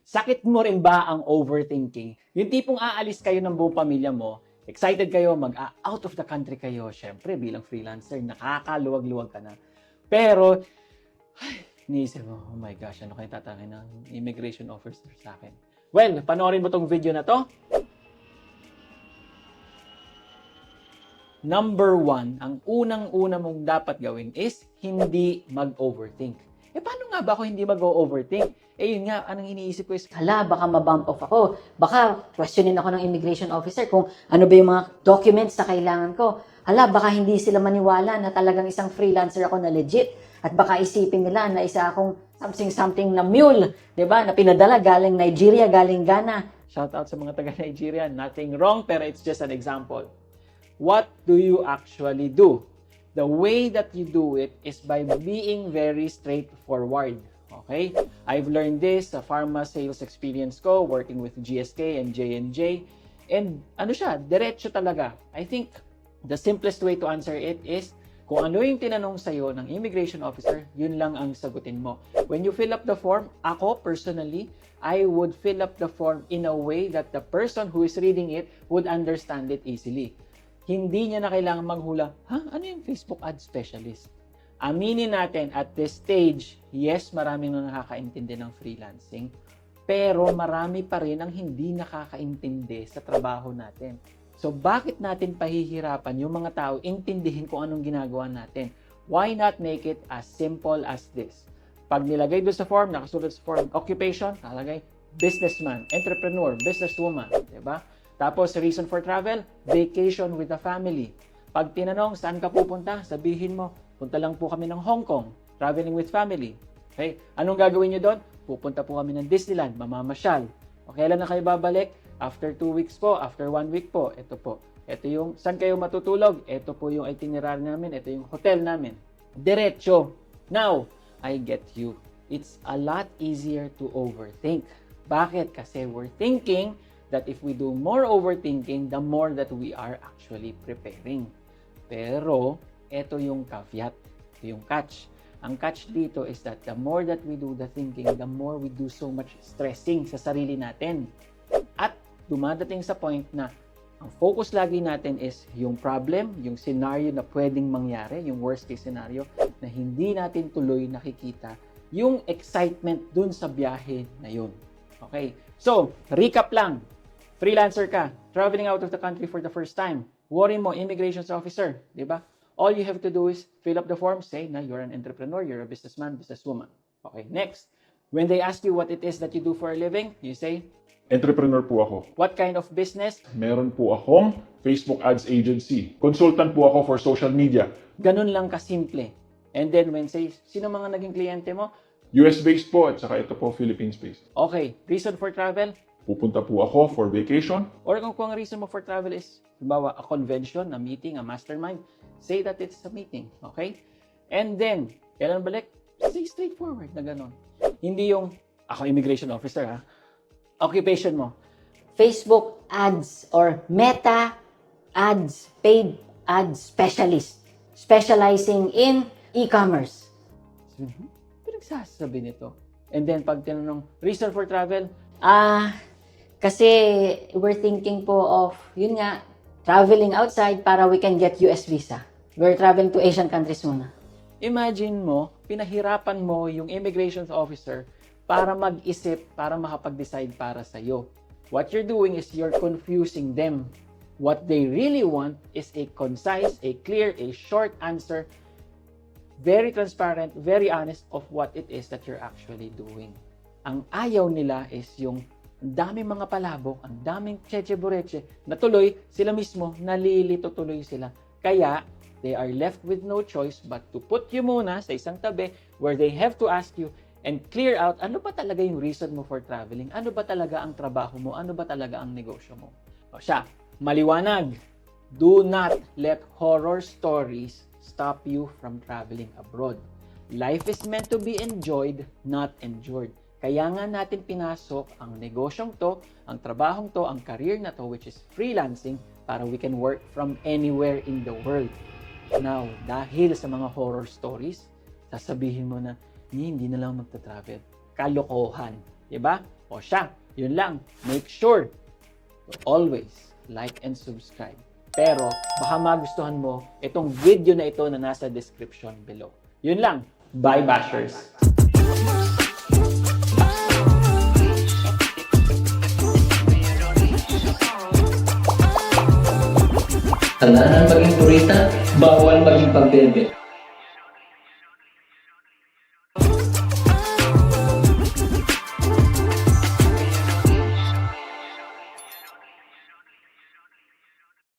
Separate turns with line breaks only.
Sakit mo rin ba ang overthinking? Yung tipong aalis kayo ng buong pamilya mo, excited kayo, mag-out of the country kayo. Siyempre, bilang freelancer, nakakaluwag-luwag ka na. Pero, iniisip mo, oh my gosh, ano kayo tatangin ng immigration officer sa akin? Well, panoorin mo tong video na to. Number 1, ang unang-una mong dapat gawin is hindi mag-overthink. Paano nga ba ako hindi mag-overthink? Yun nga, anong iniisip ko is,
Hala, baka ma-bump off ako. Baka questionin ako ng immigration officer kung ano ba yung mga documents na kailangan ko. Hala, baka hindi sila maniwala na talagang isang freelancer ako na legit. At baka isipin nila na isa akong something na mule, 'di ba? Na pinadala galing Nigeria, galing Ghana.
shout out sa mga taga-Nigeria, nothing wrong, pero it's just an example. What do you actually do? The way that you do it is by being very straightforward. Okay? I've learned this sa pharma sales experience ko, working with GSK and J&J. And ano siya, diretso talaga. I think the simplest way to answer it is, kung ano yung tinanong sa'yo ng immigration officer, yun lang ang sagutin mo. When you fill up the form, ako personally, I would fill up the form in a way that the person who is reading it would understand it easily. Hindi niya na kailangan maghula, ano yung Facebook ad specialist? Aminin natin, at this stage, yes, maraming nakakaintindi ng freelancing, pero marami pa rin ang hindi nakakaintindi sa trabaho natin. So, bakit natin pahihirapan yung mga tao intindihin kung anong ginagawa natin? Why not make it as simple as this? Pag nilagay doon sa form, nakasulat sa form, occupation, nakalagay, businessman, entrepreneur, businesswoman, diba? Tapos, reason for travel, vacation with the family. Pag tinanong, saan ka pupunta? Sabihin mo, punta lang po kami ng Hong Kong, traveling with family. Okay? Anong gagawin nyo doon? Pupunta po kami ng Disneyland, mamamasyal. O kailan na kayo babalik? After 2 weeks po, after 1 week po, ito po. Ito yung, saan kayo matutulog? Ito po yung itinerary namin, ito yung hotel namin. Diretso. Now, I get you. It's a lot easier to overthink. Bakit? Kasi we're thinking that if we do more overthinking, the more that we are actually preparing. Pero, ito yung caveat, ito yung catch. Ang catch dito is that the more that we do the thinking, the more we do so much stressing sa sarili natin. At dumadating sa point na ang focus lagi natin is yung problem, yung scenario na pwedeng mangyari, yung worst case scenario, na hindi natin tuloy nakikita yung excitement dun sa biyahe na yun. Okay? So, recap lang. Freelancer ka, traveling out of the country for the first time. Worry mo, immigration officer, di ba? All you have to do is fill up the form, say na you're an entrepreneur, you're a businessman, businesswoman. Okay, next. When they ask you what it is that you do for a living, you say,
Entrepreneur po ako.
what kind of business?
Meron po akong Facebook ads agency. Consultant po ako for social media.
Ganun lang kasimple. And then when say, sino mga naging kliyente mo?
US-based po at saka ito po Philippines-based.
Okay, reason for travel?
Pupunta po ako for vacation.
Or kung ang reason mo for travel is, halimbawa, a convention, a meeting, a mastermind, say that it's a meeting, okay? And then, kailan balik? Say straightforward na gano'n. Hindi yung, ako immigration officer ha, occupation mo.
Facebook ads or Meta ads, paid ads specialist. Specializing in e-commerce.
Pinagsasabi nito. And then, pag tinanong, reason for travel?
Kasi we're thinking po of, yun nga, traveling outside para we can get US visa. We're traveling to Asian countries muna.
Imagine mo, pinahirapan mo yung immigration officer para mag-isip, para makapag-decide para sa'yo. What you're doing is you're confusing them. What they really want is a concise, a clear, a short answer, very transparent, very honest of what it is that you're actually doing. Ang ayaw nila is yung ang daming mga palabok, ang daming cheche-bureche, na tuloy sila mismo, nalilito tuloy sila. Kaya, they are left with no choice but to put you muna sa isang tabi where they have to ask you and clear out ano ba talaga yung reason mo for traveling, ano ba talaga ang trabaho mo, ano ba talaga ang negosyo mo. O siya, maliwanag. Do not let horror stories stop you from traveling abroad. Life is meant to be enjoyed, not endured. Kaya nga natin pinasok ang negosyong to, ang trabahong to, ang career na to, which is freelancing, para we can work from anywhere in the world. Now, dahil sa mga horror stories, sasabihin mo na, hindi na lang magta-travel. Kalokohan. Diba? O siya, yun lang. Make sure to always like and subscribe. Pero baka magustuhan mo itong video na ito na nasa description below. Yun lang. Bye, bashers!
Tandaan maging purita, bawal maging pagbebe.